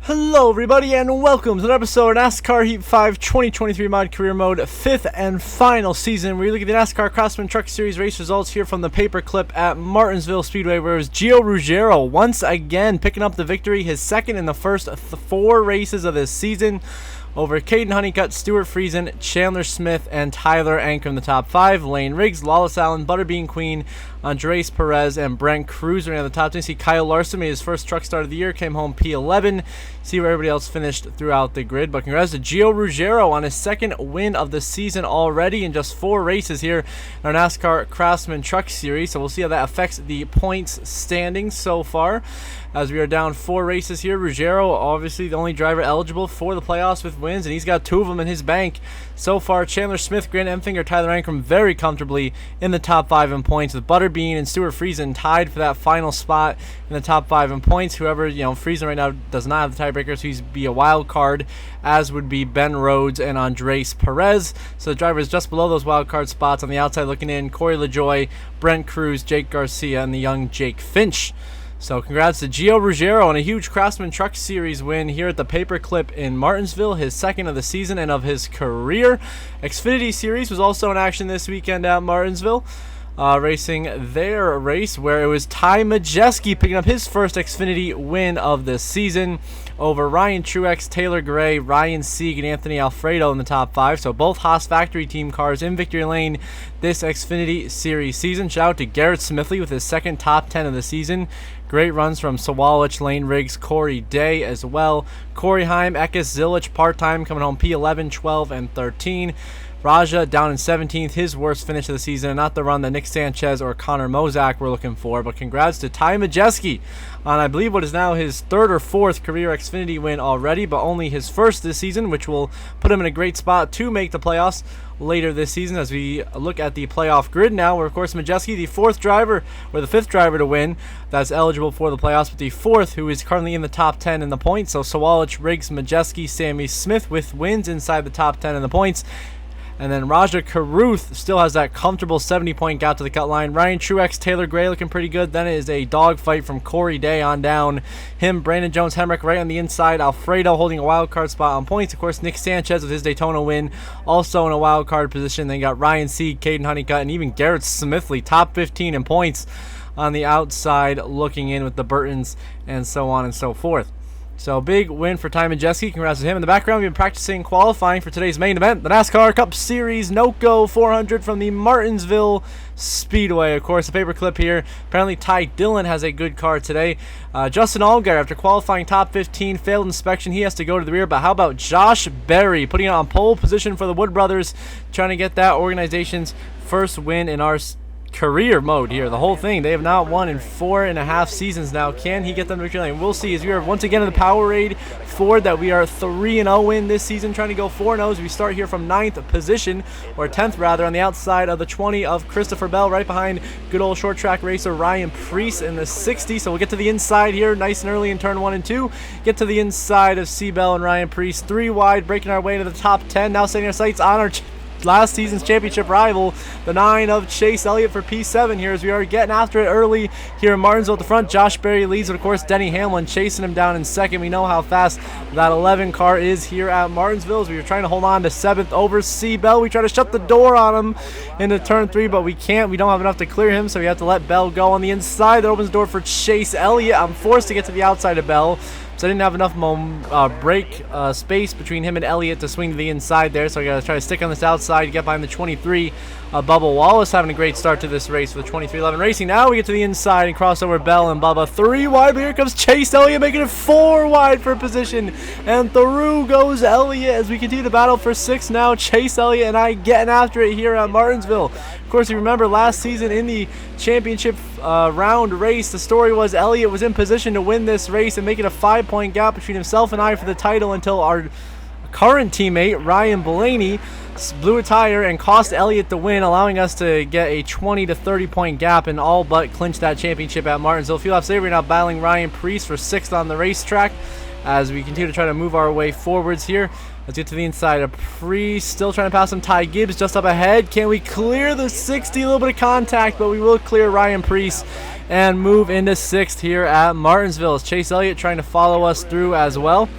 Hello everybody and welcome to another episode of NASCAR Heat 5 2023 Mod Career Mode 5th and final season, where you look at the NASCAR Craftsman Truck Series race results here from the paperclip at Martinsville Speedway, where it was Gio Ruggiero once again picking up the victory, his second in the first 4 races of this season, over Caden Honeycutt, Stuart Friesen, Chandler Smith, and Tyler Anker in the top 5. Lane Riggs, Lawless Allen, Butterbean Queen, Andres Perez, and Brent Cruz are in the top 10. See Kyle Larson made his first truck start of the year, came home P11. See where everybody else finished throughout the grid. But congrats to Gio Ruggiero on his second win of the season already in just 4 races here in our NASCAR Craftsman Truck Series. So we'll see how that affects the points standings so far, as we are down 4 races here. Ruggiero, obviously the only driver eligible for the playoffs with wins, and he's got 2 of them in his bank so far. Chandler Smith, Grant Emfinger, Tyler Ankrum very comfortably in the top 5 in points, with Butterbean and Stuart Friesen tied for that final spot in the top 5 in points. Whoever, Friesen right now does not have the tiebreaker, so he's be a wild card, as would be Ben Rhodes and Andres Perez. So the drivers just below those wild card spots on the outside looking in: Corey LaJoie, Brent Cruz, Jake Garcia, and the young Jake Finch. So congrats to Gio Ruggiero on a huge Craftsman Truck Series win here at the paperclip in Martinsville, his second of the season and of his career. Xfinity Series was also in action this weekend at Martinsville, racing their race, where it was Ty Majeski picking up his first Xfinity win of the season over Ryan Truex, Taylor Gray, Ryan Sieg, and Anthony Alfredo in the top 5. So both Haas Factory Team cars in victory lane this Xfinity Series season. Shout out to Garrett Smithley with his second top 10 of the season. Great runs from Sawallich, Lane Riggs, Corey Day as well. Corey Heim, Ekis Zilich part-time, coming home P11, 12, and 13. Raja down in 17th, his worst finish of the season, and not the run that Nick Sanchez or Connor Mozak were looking for. But congrats to Ty Majeski on, I believe, what is now his 3rd or 4th career Xfinity win already, but only his first this season, which will put him in a great spot to make the playoffs later this season. As we look at the playoff grid now, where of course Majeski, the 4th driver, or the 5th driver to win that's eligible for the playoffs, but the 4th who is currently in the top 10 in the points. So Sawallich, Riggs, Majeski, Sammy Smith with wins inside the top 10 in the points. And then Raja Caruth still has that comfortable 70-point gap to the cut line. Ryan Truex, Taylor Gray looking pretty good. Then it is a dogfight from Corey Day on down. Him, Brandon Jones, Hemrick right on the inside. Alfredo holding a wild card spot on points. Of course, Nick Sanchez with his Daytona win also in a wild card position. Then you got Ryan Sieg, Caden Honeycutt, and even Garrett Smithley, top 15 in points on the outside looking in with the Burtons and so on and so forth. So big win for Ty Majeski. Congrats to him. In the background, we've been practicing qualifying for today's main event, the NASCAR Cup Series NOCO 400 from the Martinsville Speedway. Of course, the paperclip here. Apparently, Ty Dillon has a good car today. Justin Allgaier, after qualifying top 15, failed inspection. He has to go to the rear. But how about Josh Berry putting it on pole position for the Wood Brothers, trying to get that organization's first win in our career mode here, the whole thing. They have not won in 4.5 seasons now. Can he get them to victory lane? We'll see, as we are once again in the Powerade Ford that we are 3-0 in this season, trying to go 4-0 as we start here from 9th position, or 10th rather, on the outside of the 20 of Christopher Bell, right behind good old short track racer Ryan Preece in the 60. So we'll get to the inside here nice and early in turn 1 and 2. Get to the inside of C. Bell and Ryan Preece, 3 wide, breaking our way to the top 10. Now setting our sights on our last season's championship rival, the 9 of Chase Elliott for P7 here, as we are getting after it early here in Martinsville at the front. Josh Berry leads, but of course Denny Hamlin chasing him down in 2nd. We know how fast that 11 car is here at Martinsville, as we were trying to hold on to 7th over C. Bell. We try to shut the door on him into turn 3, but we can't. We don't have enough to clear him, so we have to let Bell go on the inside. That opens the door for Chase Elliott. I'm forced to get to the outside of Bell, so I didn't have enough brake space between him and Elliott to swing to the inside there. So I got to try to stick on this outside, get behind the 23. Bubba Wallace having a great start to this race for the 2311 Racing. Now we get to the inside and cross over Bell and Bubba. 3 wide, but here comes Chase Elliott making it 4 wide for position. And through goes Elliott as we continue to battle for 6 now. Chase Elliott and I getting after it here at Martinsville. Of course, you remember last season in the championship round race, the story was Elliott was in position to win this race and make it a 5-point gap between himself and I for the title, until our current teammate Ryan Blaney blew a tire and cost Elliott the win, allowing us to get a 20 to 30 point gap and all but clinch that championship at Martinsville. Few laps later, we're now battling Ryan Preece for 6th on the racetrack. as we continue to try to move our way forwards here. Let's get to the inside of Priest, still trying to pass him. Ty Gibbs just up ahead. Can we clear the 60? A little bit of contact, but we will clear Ryan Priest and move into 6th here at Martinsville. It's Chase Elliott trying to follow us through as well.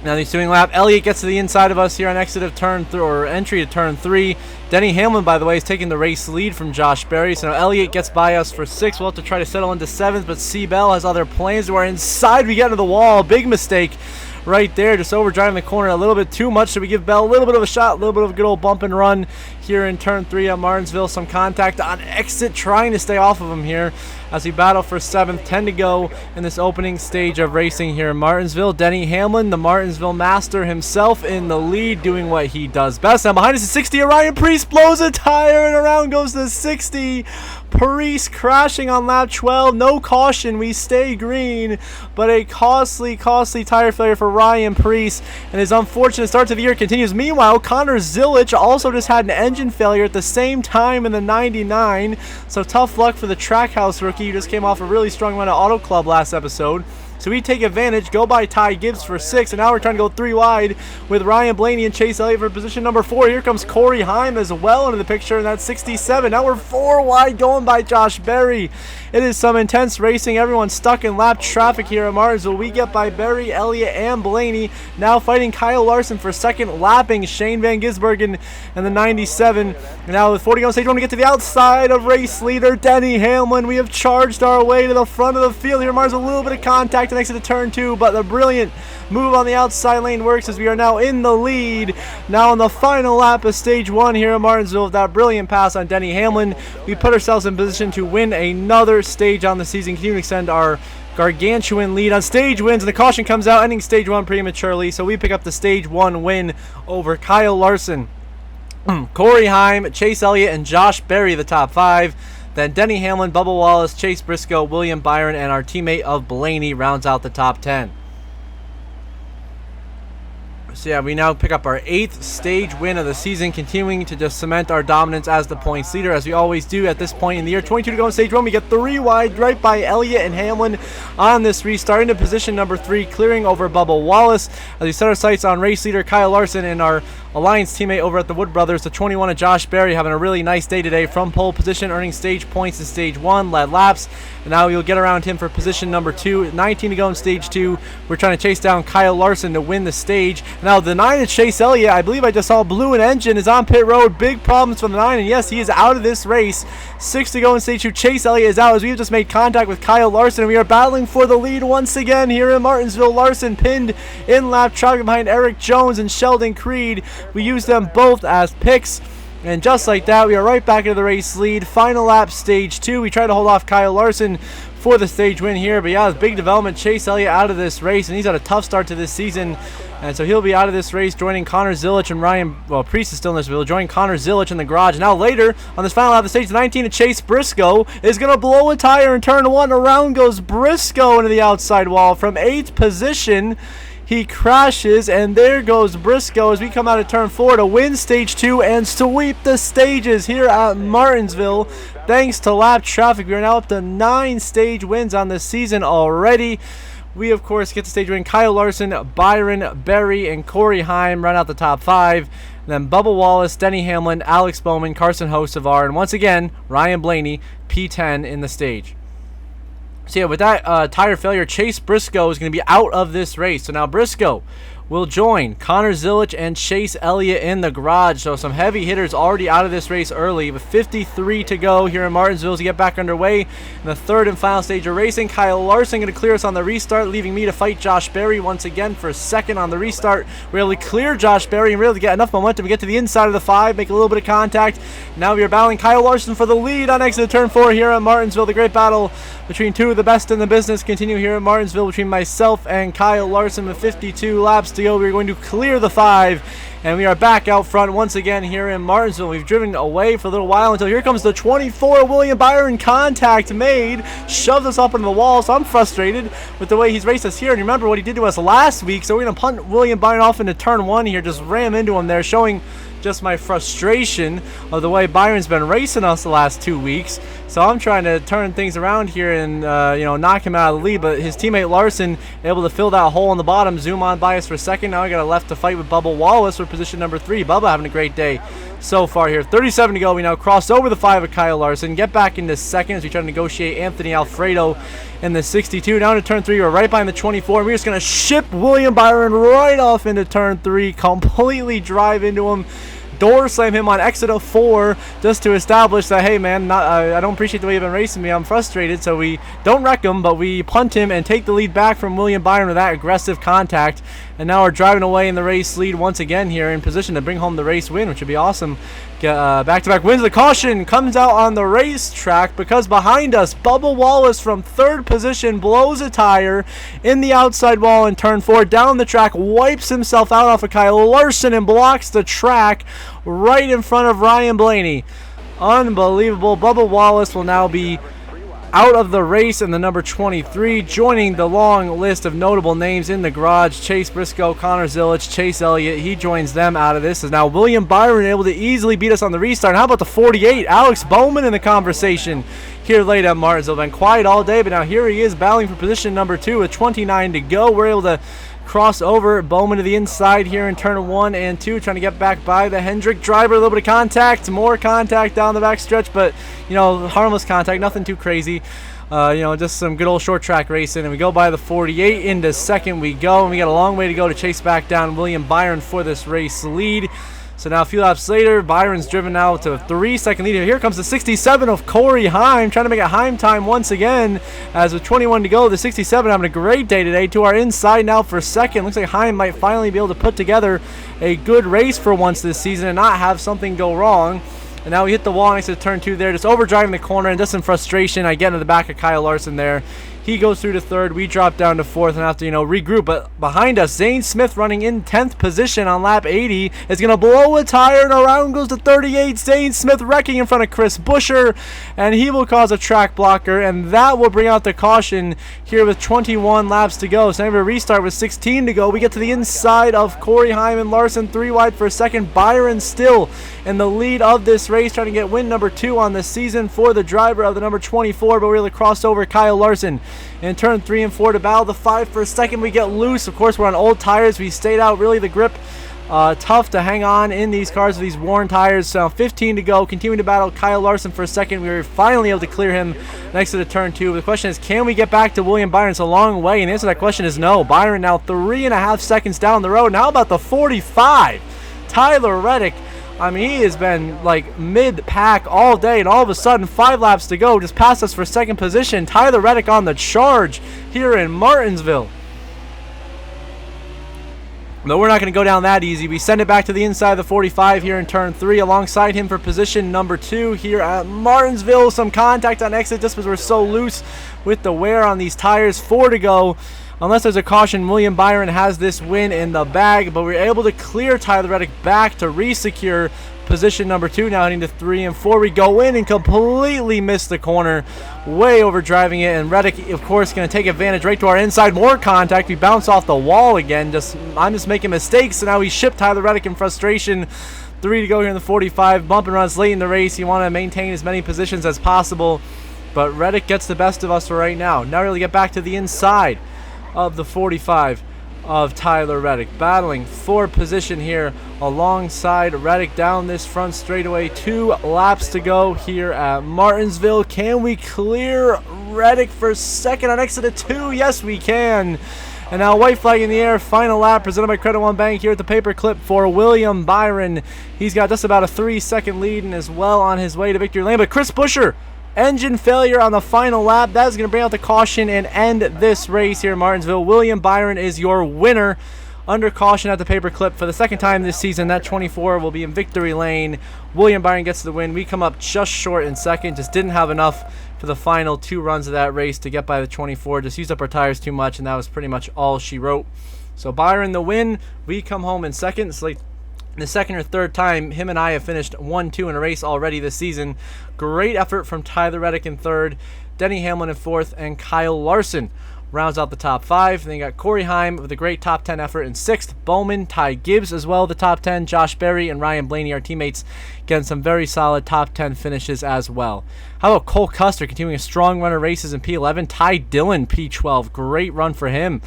Now the ensuing lap, Elliott gets to the inside of us here on exit of turn entry to turn 3. Denny Hamlin, by the way, is taking the race lead from Josh Berry. So now Elliott gets by us for 6th. We'll have to try to settle into 7th, but C-Bell has other plans. We're inside. We get into the wall. Big mistake right there, just overdriving the corner a little bit too much. So we give Bell a little bit of a shot, a little bit of a good old bump and run here in turn 3 at Martinsville. Some contact on exit, trying to stay off of him here as we battle for 7th. 10 to go in this opening stage of racing here in Martinsville. Denny Hamlin, the Martinsville master himself, in the lead, doing what he does best. Now behind us is 60. Ryan Priest blows a tire and around goes the 60. Priest crashing on lap 12. No caution. We stay green, but a costly tire failure for Ryan Priest, and his unfortunate start to the year continues. Meanwhile, Connor Zilic also just had an engine failure at the same time in the 99, so tough luck for the Trackhouse rookie who just came off a really strong run at Auto Club last episode. So we take advantage, go by Ty Gibbs for 6, and now we're trying to go 3 wide with Ryan Blaney and Chase Elliott for position number 4. Here comes Corey Heim as well into the picture, and that's 67. Now we're 4 wide going by Josh Berry. It is some intense racing. Everyone's stuck in lap traffic here at Martinsville. We get by Berry, Elliott, and Blaney. Now fighting Kyle Larson for 2nd, lapping Shane Van Gisbergen and the 97. And now with 40 on stage, we want to get to the outside of race leader Denny Hamlin. We have charged our way to the front of the field here. Martinsville, a little bit of contact next to the turn 2, but the brilliant move on the outside lane works as we are now in the lead. Now on the final lap of stage 1 here at Martinsville, with that brilliant pass on Denny Hamlin, we put ourselves in position to win another stage on the season, continue to extend our gargantuan lead on stage wins, and the caution comes out, ending stage 1 prematurely, so we pick up the stage 1 win over Kyle Larson, Corey Heim, Chase Elliott, and Josh Berry, the top 5. Then Denny Hamlin, Bubba Wallace, Chase Briscoe, William Byron, and our teammate of Blaney rounds out the top 10. So yeah, we now pick up our 8th stage win of the season, continuing to just cement our dominance as the points leader, as we always do at this point in the year. 22 to go in stage 1. We get 3 wide right by Elliott and Hamlin on this restart into position number 3, clearing over Bubba Wallace as we set our sights on race leader Kyle Larson and our Alliance teammate over at the Wood Brothers, the 21 of Josh Berry, having a really nice day today from pole position, earning stage points in stage 1, led laps, and now you'll get around him for position number 2. 19 to go in stage 2. We're trying to chase down Kyle Larson to win the stage. Now the 9 of Chase Elliott, I believe I just saw blew an engine, is on pit road. Big problems for the 9, and yes, he is out of this race. 6 to go in stage 2. Chase Elliott is out as we've just made contact with Kyle Larson, and we are battling for the lead once again here in Martinsville. Larson pinned in lap traffic behind Eric Jones and Sheldon Creed. We use them both as picks, and just like that, we are right back into the race lead. Final lap, stage 2. We try to hold off Kyle Larson for the stage win here, but yeah, it's big development. Chase Elliott out of this race, and he's had a tough start to this season, and so he'll be out of this race, joining Connor Zilic and Ryan, well, Priest is still in this. We'll join Connor Zilic in the garage. Now later, on this final lap of the stage, 19 to Chase Briscoe is going to blow a tire in turn 1. Around goes Briscoe into the outside wall from 8th position. He crashes, and there goes Briscoe as we come out of turn 4 to win stage 2 and sweep the stages here at Martinsville. Thanks to lap traffic, we are now up to 9 stage wins on the season already. We, of course, get the stage win. Kyle Larson, Byron, Berry, and Corey Heim run out the top 5. Then Bubba Wallace, Denny Hamlin, Alex Bowman, Carson Hocevar, and once again, Ryan Blaney, P10 in the stage. So yeah, with that tire failure, Chase Briscoe is going to be out of this race. So now Briscoe will join Connor Zilic and Chase Elliott in the garage. So some heavy hitters already out of this race early, with 53 to go here in Martinsville to get back underway in the 3rd and final stage of racing. Kyle Larson going to clear us on the restart, leaving me to fight Josh Berry once again for 2nd on the restart. We're able to clear Josh Berry and we're able to get enough momentum to get to the inside of the 5, make a little bit of contact. Now we are battling Kyle Larson for the lead on exit turn 4 here at Martinsville. The great battle between 2 of the best in the business continue here at Martinsville between myself and Kyle Larson with 52 laps to go. We're going to clear the 5, and we are back out front once again here in Martinsville. We've driven away for a little while until here comes the 24 William Byron. Contact made, shoves us up into the wall, so I'm frustrated with the way he's raced us here. And remember what he did to us last week, so we're going to punt William Byron off into turn 1 here, just ram into him there, showing just my frustration of the way Byron's been racing us the last 2 weeks. So I'm trying to turn things around here and knock him out of the lead. But his teammate Larson able to fill that hole on the bottom, zoom on by us for second. Now I got a left to fight with Bubba Wallace for position number 3. Bubba having a great day so far here. 37 to go. We now cross over the 5 of Kyle Larson, get back into second as we try to negotiate Anthony Alfredo in the 62. Down to turn 3, we're right behind the 24. And we're just going to ship William Byron right off into turn 3, completely drive into him, door slam him on exit of 4, just to establish that, hey man, I don't appreciate the way you've been racing me, I'm frustrated. So we don't wreck him, but we punt him and take the lead back from William Byron with that aggressive contact. And now we're driving away in the race lead once again here, in position to bring home the race win, which would be awesome. Back-to-back wins. The caution comes out on the racetrack because behind us, Bubba Wallace from 3rd position blows a tire in the outside wall in turn 4. Down the track, wipes himself out off of Kyle Larson and blocks the track right in front of Ryan Blaney. Unbelievable. Bubba Wallace will now be out of the race in the number 23, joining the long list of notable names in the garage. Chase Briscoe, Connor Zillich, Chase Elliott, he joins them out of this. Is now William Byron able to easily beat us on the restart. How about the 48, Alex Bowman in the conversation here late at Martinsville. Been quiet all day, but now here he is battling for position number 2 with 29 to go. We're able to cross over Bowman to the inside here in turn 1 and 2, trying to get back by the Hendrick driver. A little bit of contact, more contact down the back stretch, but harmless contact, nothing too crazy. Just some good old short track racing. And we go by the 48 into second we go, and we got a long way to go to chase back down William Byron for this race lead. So now a few laps later, Byron's driven now to a 3-second lead. Here comes the 67 of Corey Heim, trying to make a Heim time once again. As with 21 to go, the 67 having a great day today. To our inside now for second. Looks like Heim might finally be able to put together a good race for once this season and not have something go wrong. And now we hit the wall next to turn 2 there, just overdriving the corner, and just some frustration. I get into the back of Kyle Larson there. He goes through to 3rd. We drop down to 4th and have to, regroup. But behind us, Zane Smith running in 10th position on lap 80 is going to blow a tire, and around goes to 38. Zane Smith wrecking in front of Chris Buescher, and he will cause a track blocker, and that will bring out the caution here with 21 laps to go. So now we restart with 16 to go. We get to the inside of Corey Heim and Larson, 3 wide for a second. Byron still in the lead of this race, trying to get win number 2 on the season for the driver of the number 24, but we're able to cross over Kyle Larson in turn 3 and 4 to battle the 5 for a second. We get loose. Of course, we're on old tires. We stayed out. Really, the grip tough to hang on in these cars with these worn tires. So 15 to go. Continuing to battle Kyle Larson for a second. We were finally able to clear him next to the turn 2. But the question is, can we get back to William Byron? It's a long way, and the answer to that question is no. Byron now 3.5 seconds down the road. Now about the 45. Tyler Reddick. I mean, he has been like mid-pack all day, and all of a sudden, 5 laps to go, just passed us for second position. Tyler Reddick on the charge here in Martinsville. But we're not going to go down that easy. We send it back to the inside of the 45 here in turn 3, alongside him for position number 2 here at Martinsville. Some contact on exit just because we're so loose with the wear on these tires. 4 to go. Unless there's a caution, William Byron has this win in the bag, but we're able to clear Tyler Reddick back to re-secure position number 2. Now heading to 3 and 4. We go in and completely miss the corner, way over driving it, and Reddick, of course, going to take advantage right to our inside. More contact. We bounce off the wall again. I'm just making mistakes, so now we ship Tyler Reddick in frustration. 3 to go here in the 45. Bump and runs late in the race. You want to maintain as many positions as possible, but Reddick gets the best of us for right now. Now we're going to get back to the inside of the 45 of Tyler Reddick, battling for position here alongside Reddick down this front straightaway. 2 laps to go here at Martinsville. Can we clear Reddick for second on exit of 2? Yes, we can. And now white flag in the air, final lap presented by Credit One Bank here at the Paperclip for William Byron. He's got just about a 3-second lead and is well on his way to victory lane. But Chris Buescher, engine failure on the final lap. That is going to bring out the caution and end this race here in Martinsville. William Byron is your winner under caution at the Paperclip for the second time this season. That 24 will be in victory lane. William Byron gets the win. We come up just short in second. Just didn't have enough for the final 2 runs of that race to get by the 24. Just used up our tires too much, and that was pretty much all she wrote. So Byron the win. We come home in second. It's like the second or third time him and I have finished 1-2 in a race already this season. Great effort from Tyler Reddick in 3rd, Denny Hamlin in 4th, and Kyle Larson rounds out the top 5. Then you got Corey Heim with a great top 10 effort in 6th. Bowman, Ty Gibbs as well, the top 10. Josh Berry and Ryan Blaney, our teammates, getting some very solid top 10 finishes as well. How about Cole Custer continuing a strong run of races in P11? Ty Dillon, P12. Great run for him.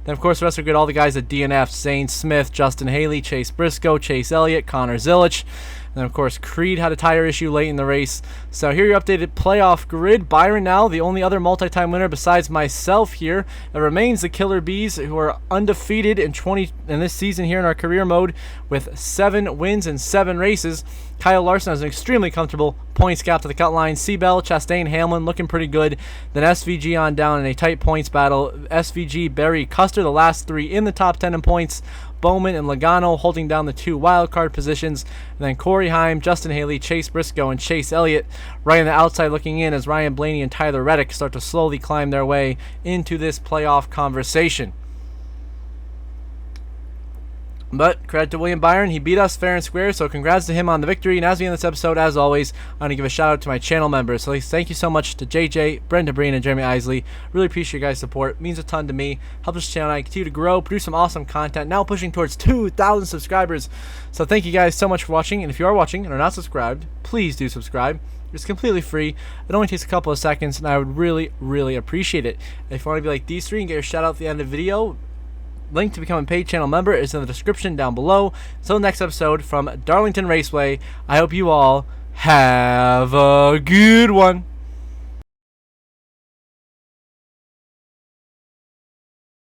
Then, of course, the rest are good. All the guys at DNF: Zane Smith, Justin Haley, Chase Briscoe, Chase Elliott, Connor Zilich. And then, of course, Creed had a tire issue late in the race. So here your updated playoff grid. Byron now, the only other multi-time winner besides myself here. It remains the Killer Bees, who are undefeated in this season here in our career mode with 7 wins and 7 races. Kyle Larson has an extremely comfortable points gap to the cut line. Seabell, Chastain, Hamlin looking pretty good. Then SVG on down in a tight points battle. SVG, Berry, Custer, the last 3 in the top 10 in points. Bowman and Logano holding down the 2 wildcard positions. And then Corey Heim, Justin Haley, Chase Briscoe, and Chase Elliott right on the outside looking in as Ryan Blaney and Tyler Reddick start to slowly climb their way into this playoff conversation. But credit to William Byron, he beat us fair and square, so congrats to him on the victory. And as we end this episode, as always, I'm going to give a shout out to my channel members. So thank you so much to JJ, Brenda Breen, and Jeremy Isley. Really appreciate your guys' support. It means a ton to me. Helps this channel and I continue to grow, produce some awesome content. Now pushing towards 2,000 subscribers. So thank you guys so much for watching. And if you are watching and are not subscribed, please do subscribe. It's completely free. It only takes a couple of seconds, and I would really, really appreciate it. If you want to be like these 3 and get your shout out at the end of the video, link to become a paid channel member is in the description down below. Until next episode from Darlington Raceway, I hope you all have a good one.